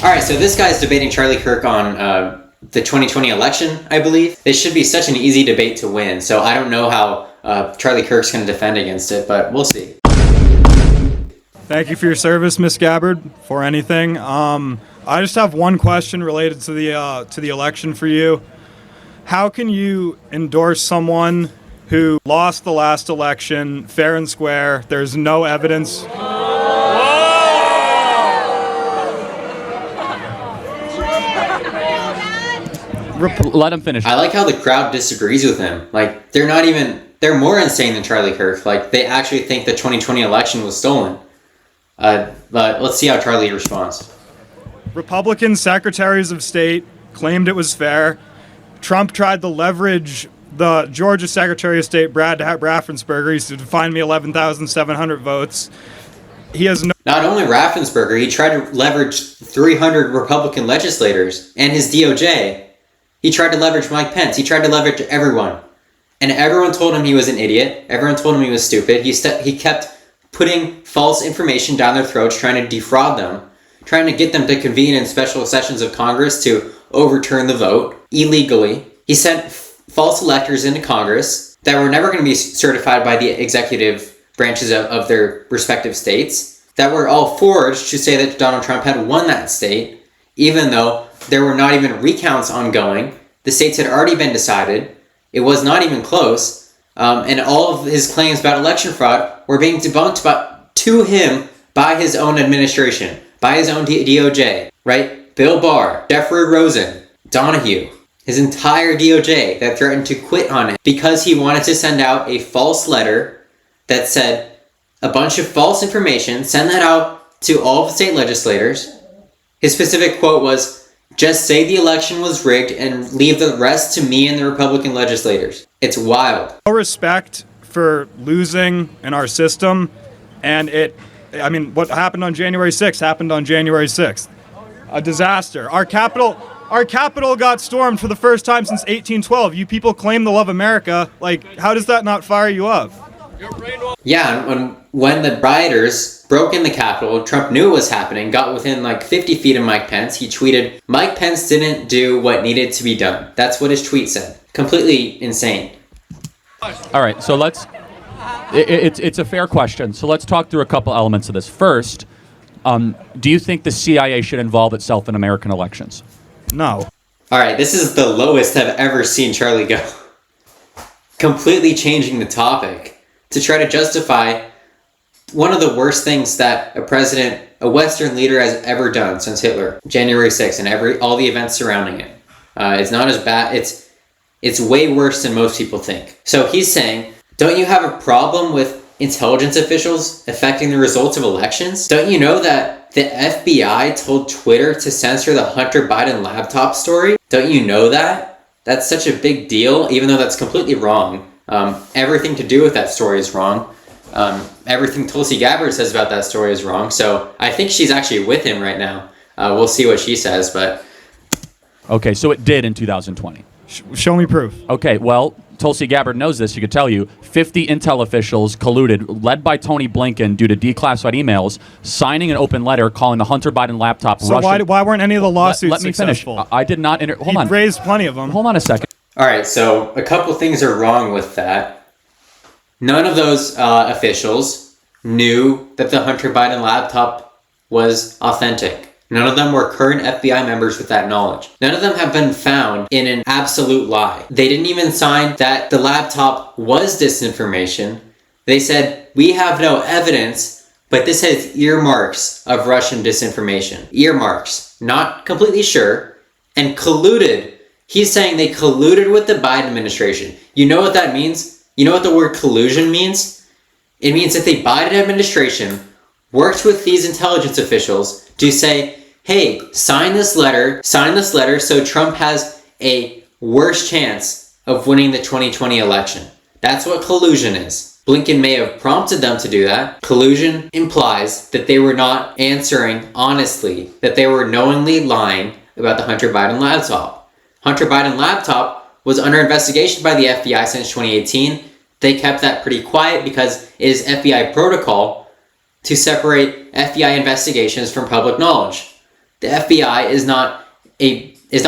All right, so this guy's debating Charlie Kirk on the 2020 election, I believe. This should be such an easy debate to win, so I don't know how Charlie Kirk's going to defend against it, but we'll see. Thank you for your service, Miss Gabbard, for anything. I just have one question related to the election for you. How can you endorse someone who lost the last election fair and square? There's no evidence. Let him finish. I like how the crowd disagrees with him. Like, they're more insane than Charlie Kirk. Like, they actually think the 2020 election was stolen. But let's see how Charlie responds. Republican secretaries of state claimed it was fair. Trump tried to leverage the Georgia Secretary of State, Brad Raffensperger, to find me 11,700 votes. He has no... Not only Raffensperger, he tried to leverage 300 Republican legislators and his DOJ. He tried to leverage Mike Pence. He tried to leverage everyone. And everyone told him he was an idiot. Everyone told him he was stupid. He kept putting false information down their throats, trying to defraud them, trying to get them to convene in special sessions of Congress to overturn the vote illegally. He sent false electors into Congress that were never going to be certified by the executive branches of their respective states, that were all forged to say that Donald Trump had won that state, even though there were not even recounts ongoing. The states had already been decided. It was not even close. And all of his claims about election fraud were being debunked to him by his own administration, by his own DOJ, right? Bill Barr, Jeffrey Rosen, Donahue, his entire DOJ that threatened to quit on it because he wanted to send out a false letter that said a bunch of false information, send that out to all of the state legislators. His specific quote was, "Just say the election was rigged and leave the rest to me and the Republican legislators." It's wild. No respect for losing in our system, and what happened on January 6th happened on January 6th. A disaster. Our capital got stormed for the first time since 1812. You people claim to love America. Like, how does that not fire you up? Yeah, and when the rioters broke in the Capitol, Trump knew it was happening, got within like 50 feet of Mike Pence. He tweeted, "Mike Pence didn't do what needed to be done." That's what his tweet said. Completely insane. All right, so it's a fair question. So let's talk through a couple elements of this. First, do you think the CIA should involve itself in American elections? No. All right, this is the lowest I've ever seen Charlie go. Completely changing the topic to try to justify one of the worst things that a Western leader has ever done since Hitler, January 6th, and all the events surrounding it. It's not as bad. It's way worse than most people think. So he's saying, don't you have a problem with intelligence officials affecting the results of elections? Don't you know that the FBI told Twitter to censor the Hunter Biden laptop story? Don't you know that? That's such a big deal, even though that's completely wrong. Everything to do with that story is wrong. Everything Tulsi Gabbard says about that story is wrong. So I think she's actually with him right now. We'll see what she says, but... Okay, so it did in 2020. Show me proof. Okay, well, Tulsi Gabbard knows this. She could tell you 50 intel officials colluded, led by Tony Blinken, due to declassified emails, signing an open letter calling the Hunter Biden laptop So Russian. why weren't any of the lawsuits Let me successful? finish. I did not... Hold on. He raised plenty of them. Hold on a second. All right, so a couple things are wrong with that. None of those officials knew that the Hunter Biden laptop was authentic. None of them were current FBI members with that knowledge. None of them have been found in an absolute lie. They didn't even sign that the laptop was disinformation. They said, we have no evidence, but this has earmarks of Russian disinformation. Earmarks. Not completely sure. And colluded. He's saying they colluded with the Biden administration. You know what that means? You know what the word collusion means? It means that the Biden administration worked with these intelligence officials to say, hey, sign this letter so Trump has a worse chance of winning the 2020 election. That's what collusion is. Blinken may have prompted them to do that. Collusion implies that they were not answering honestly, that they were knowingly lying about the Hunter Biden laptop. Hunter Biden laptop was under investigation by the FBI since 2018. They kept that pretty quiet because it is FBI protocol to separate FBI investigations from public knowledge. The FBI is not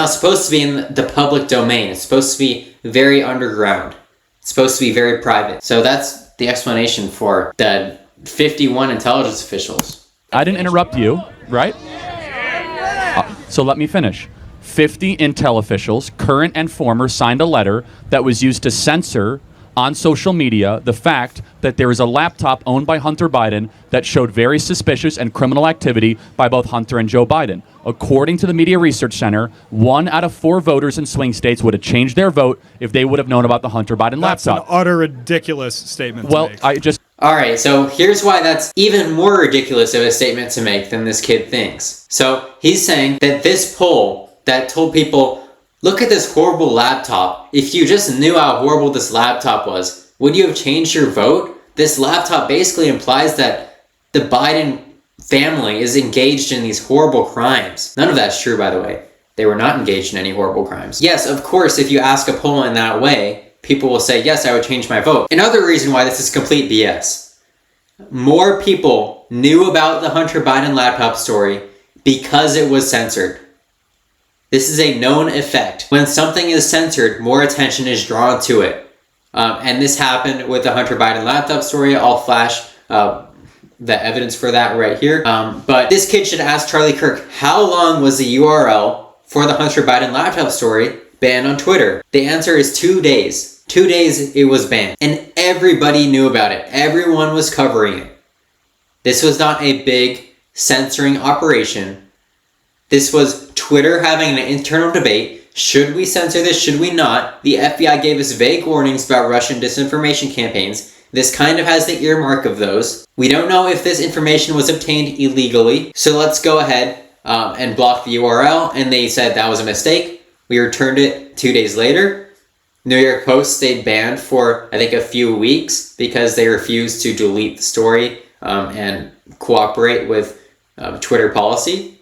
supposed to be in the public domain. It's supposed to be very underground. It's supposed to be very private. So that's the explanation for the 51 intelligence officials. I didn't interrupt you, right? So let me finish. 50 intel officials, current and former, signed a letter that was used to censor on social media the fact that there is a laptop owned by Hunter Biden that showed very suspicious and criminal activity by both Hunter and Joe Biden. According to the Media Research Center, 1 out of 4 voters in swing states would have changed their vote if they would have known about the Hunter Biden That's laptop. an utter ridiculous statement to make. I just... All right, so here's why that's even more ridiculous of a statement to make than this kid thinks. So he's saying that this poll that told people, look at this horrible laptop. If you just knew how horrible this laptop was, would you have changed your vote? This laptop basically implies that the Biden family is engaged in these horrible crimes. None of that's true, by the way. They were not engaged in any horrible crimes. Yes, of course, if you ask a poll in that way, people will say, yes, I would change my vote. Another reason why this is complete BS. More people knew about the Hunter Biden laptop story because it was censored. This is a known effect. When something is censored, more attention is drawn to it. And this happened with the Hunter Biden laptop story. I'll flash the evidence for that right here. But this kid should ask Charlie Kirk, how long was the URL for the Hunter Biden laptop story banned on Twitter? The answer is 2 days. 2 days it was banned. And everybody knew about it. Everyone was covering it. This was not a big censoring operation. This was Twitter having an internal debate. Should we censor this? Should we not? The FBI gave us vague warnings about Russian disinformation campaigns. This kind of has the earmark of those. We don't know if this information was obtained illegally. So let's go ahead and block the URL. And they said that was a mistake. We returned it 2 days later. New York Post stayed banned for, I think, a few weeks because they refused to delete the story and cooperate with Twitter policy.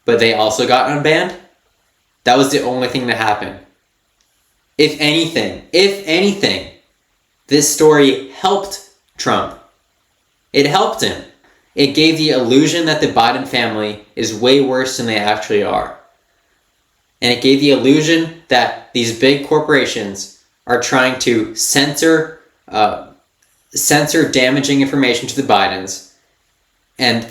But they also got unbanned. That was the only thing that happened. If anything, this story helped Trump. It helped him. It gave the illusion that the Biden family is way worse than they actually are. And it gave the illusion that these big corporations are trying to censor damaging information to the Bidens. And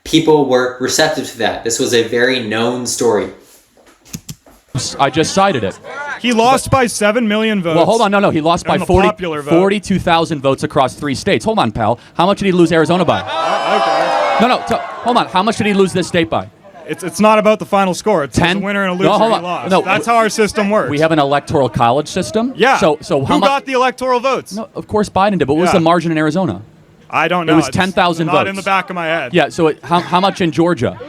people were receptive to that. This was a very known story. I just cited it. He lost by 7 million votes. Well, hold on. No. He lost by 42,000 votes across 3 states. Hold on, pal. How much did he lose Arizona by? Okay. No. Hold on. How much did he lose this state by? It's not about the final score. It's a winner and a loser. No, he lost. No, that's how our system works. We have an electoral college system. Yeah. So who got the electoral votes? No, of course Biden did. But what was the margin in Arizona? I don't know. It was 10,000 votes. Not in the back of my head. Yeah. So how much in Georgia?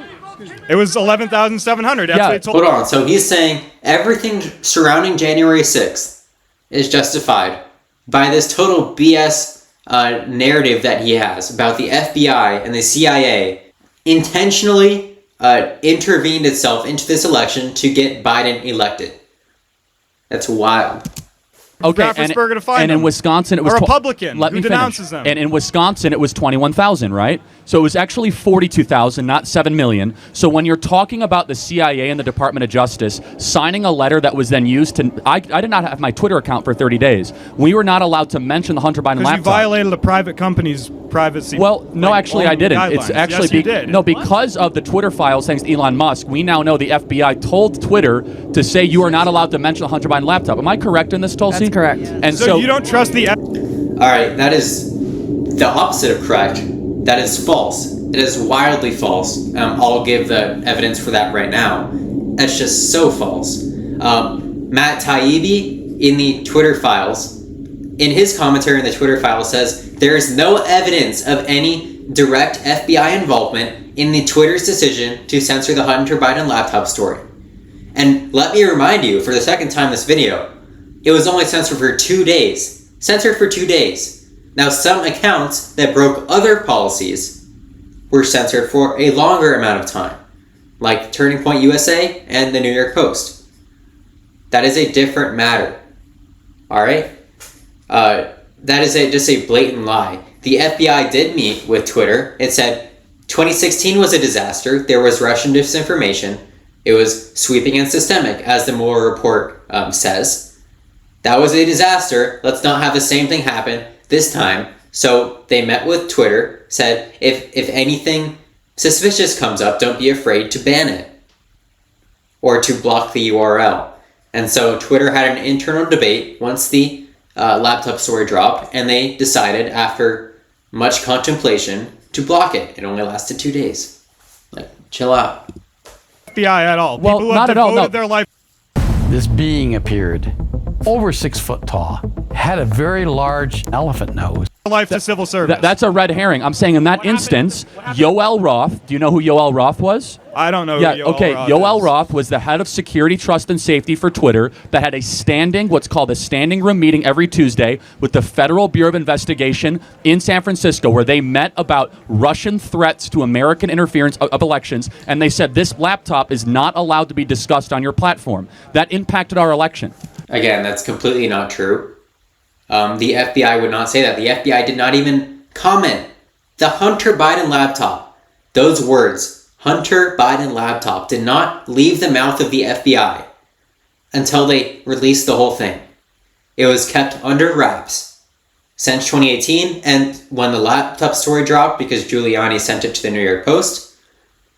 It was 11,700. Hold on. So he's saying everything surrounding January 6th is justified by this total BS narrative that he has about the FBI and the CIA intentionally intervened itself into this election to get Biden elected. That's wild. Okay, and in Wisconsin it was a Republican who denounces them. And in Wisconsin it was 21,000, right? So it was actually 42,000, not 7 million. So when you're talking about the CIA and the Department of Justice signing a letter that was then used to, I did not have my Twitter account for 30 days. We were not allowed to mention the Hunter Biden laptop. Because you violated a private company's privacy. Well, no, actually I didn't. Guidelines. It's actually yes, you did. No, because of the Twitter files thanks to Elon Musk, we now know the FBI told Twitter to say you are not allowed to mention the Hunter Biden laptop. Am I correct in this, Tulsi? That's correct. And so you don't trust the... All right, that is the opposite of correct. That is false. It is wildly false. I'll give the evidence for that right now. That's just so false. Matt Taibbi in the Twitter files, in his commentary in the Twitter files says, there is no evidence of any direct FBI involvement in the Twitter's decision to censor the Hunter Biden laptop story. And let me remind you, for the second time in this video, it was only censored for 2 days. Censored for 2 days. Now, some accounts that broke other policies were censored for a longer amount of time, like Turning Point USA and the New York Post. That is a different matter. All right? That is just a blatant lie. The FBI did meet with Twitter. It said, 2016 was a disaster. There was Russian disinformation. It was sweeping and systemic, as the Mueller report says. That was a disaster. Let's not have the same thing happen this time. So they met with Twitter, said, if anything suspicious comes up, don't be afraid to ban it or to block the URL. And so Twitter had an internal debate once the laptop story dropped, and they decided after much contemplation to block it. It only lasted 2 days. Like, chill out. FBI at all. Well, People who not have at all, devoted no. their life. This being appeared, over 6 foot tall, had a very large elephant nose. Life to civil service. That's a red herring. I'm saying in that instance, Yoel Roth, do you know who Yoel Roth was? I don't know Yeah, who Yoel okay. Roth Yoel is. Roth was the head of security, trust, and safety for Twitter that had a what's called a standing room meeting every Tuesday with the Federal Bureau of Investigation in San Francisco, where they met about Russian threats to American interference of elections, and they said this laptop is not allowed to be discussed on your platform. That impacted our election. Again, that's completely not true. The FBI would not say that. The FBI did not even comment. The Hunter Biden laptop, those words, Hunter Biden laptop, did not leave the mouth of the FBI until they released the whole thing. It was kept under wraps since 2018, and when the laptop story dropped, because Giuliani sent it to the New York Post,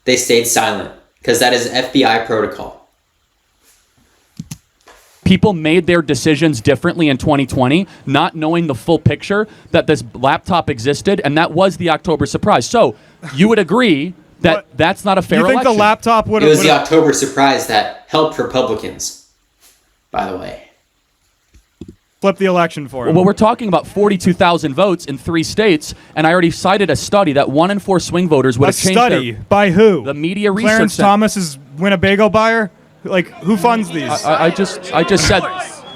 they stayed silent, because that is FBI protocol. People made their decisions differently in 2020, not knowing the full picture that this laptop existed, and that was the October surprise. So you would agree that that's not a fair You think election. the laptop would It have... was the October surprise that helped Republicans, by the way. flipped the election for him? Well, we're talking about 42,000 votes in 3 states, and I already cited a study that 1 in 4 swing voters would A have changed study? their... By who? The media research Clarence center. Thomas's Winnebago buyer? Like, who funds these? I just said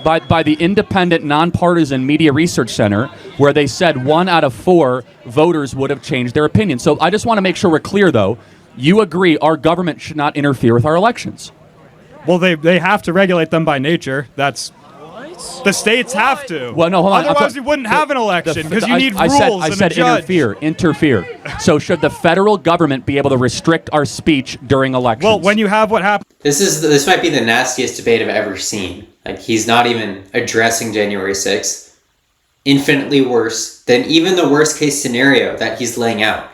by the independent, nonpartisan Media Research Center, where they said 1 out of 4 voters would have changed their opinion. So I just want to make sure we're clear, though. You agree our government should not interfere with our elections. Well, they have to regulate them by nature. That's... The states have to. Well, no, hold on. Otherwise, you wouldn't have an election because you need rules I and said a judge. interfere. So should the federal government be able to restrict our speech during elections? Well, when you have what happened... This might be the nastiest debate I've ever seen. Like, he's not even addressing January 6th. Infinitely worse than even the worst case scenario that he's laying out.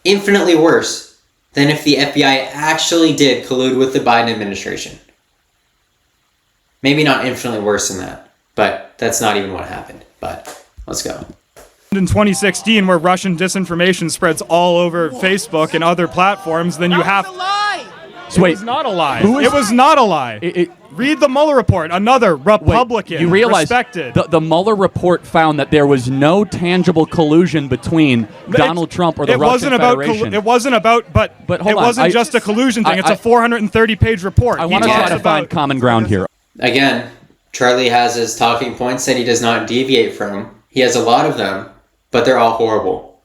Infinitely worse than if the FBI actually did collude with the Biden administration. Maybe not infinitely worse than that, but that's not even what happened. But let's go. in 2016 where Russian disinformation spreads all over Facebook and other platforms, then you have... So wait, It was not a lie. Who is- It was not a lie. Read the Mueller report. Another Republican, you realize respected. the Mueller report found that there was no tangible collusion between Donald Trump or the Russian Federation. It wasn't about, but hold it on, wasn't just a collusion thing. It's a 430-page report. I He want to try talks to about- find common ground here. Again, Charlie has his talking points that he does not deviate from. He has a lot of them, but they're all horrible.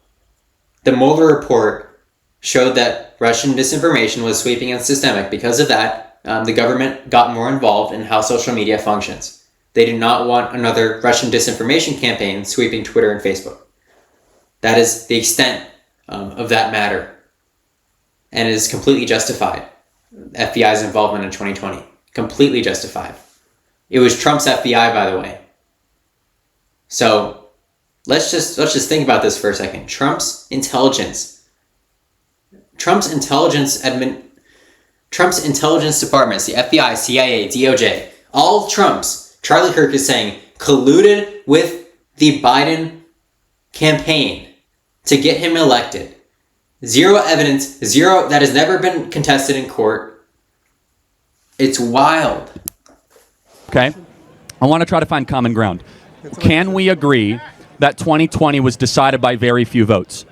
The Mueller report showed that Russian disinformation was sweeping and systemic. Because of that, the government got more involved in how social media functions. They do not want another Russian disinformation campaign sweeping Twitter and Facebook. That is the extent of that matter. And it is completely justified. FBI's involvement in 2020. Completely justified. It was Trump's FBI, by the way. So let's just think about this for a second. Trump's intelligence departments, the FBI, CIA, DOJ, all Trump's, Charlie Kirk is saying, colluded with the Biden campaign to get him elected. Zero evidence, that has never been contested in court. It's wild. Okay? I want to try to find common ground. Can we agree that 2020 was decided by very few votes?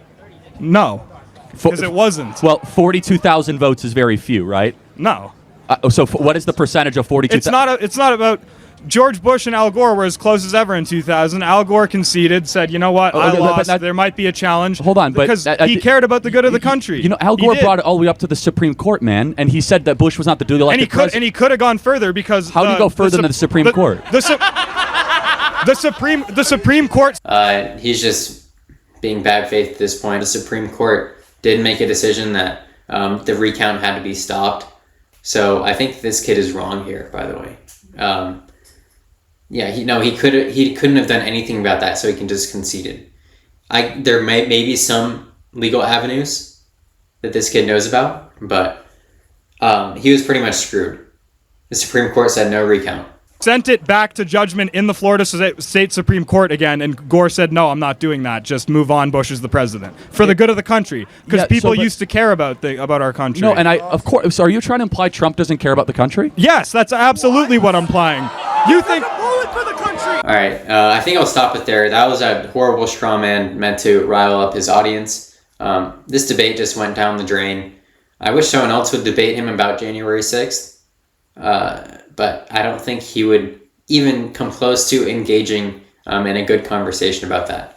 No, because it wasn't. Well, 42,000 votes is very few, right? No. What is the percentage of 42,000? It's not about... George Bush and Al Gore were as close as ever in 2000. Al Gore conceded, said, you know what, I lost. There might be a challenge. Hold on, but because he cared about the good of the country. You know, Al Gore brought it all the way up to the Supreme Court, man, and he said that Bush was not the duly elected president. And he could have gone further because... How do you go further than the Supreme Court? The Supreme Court... He's just being bad faith at this point. The Supreme Court did make a decision that the recount had to be stopped. So I think this kid is wrong here, by the way. He couldn't have done anything about that, so he can just conceded. There may be some legal avenues that this kid knows about, but he was pretty much screwed. The Supreme Court said no recount. Sent it back to judgment in the Florida State Supreme Court again, and Gore said, no, I'm not doing that. Just move on. Bush is the president. For the good of the country. Because people used to care about our country. No, and of course, so are you trying to imply Trump doesn't care about the country? Yes, that's absolutely what I'm implying. You think for the country. All right, I think I'll stop it there. That was a horrible straw man meant to rile up his audience. This debate just went down the drain. I wish someone else would debate him about January 6th. But I don't think he would even come close to engaging in a good conversation about that.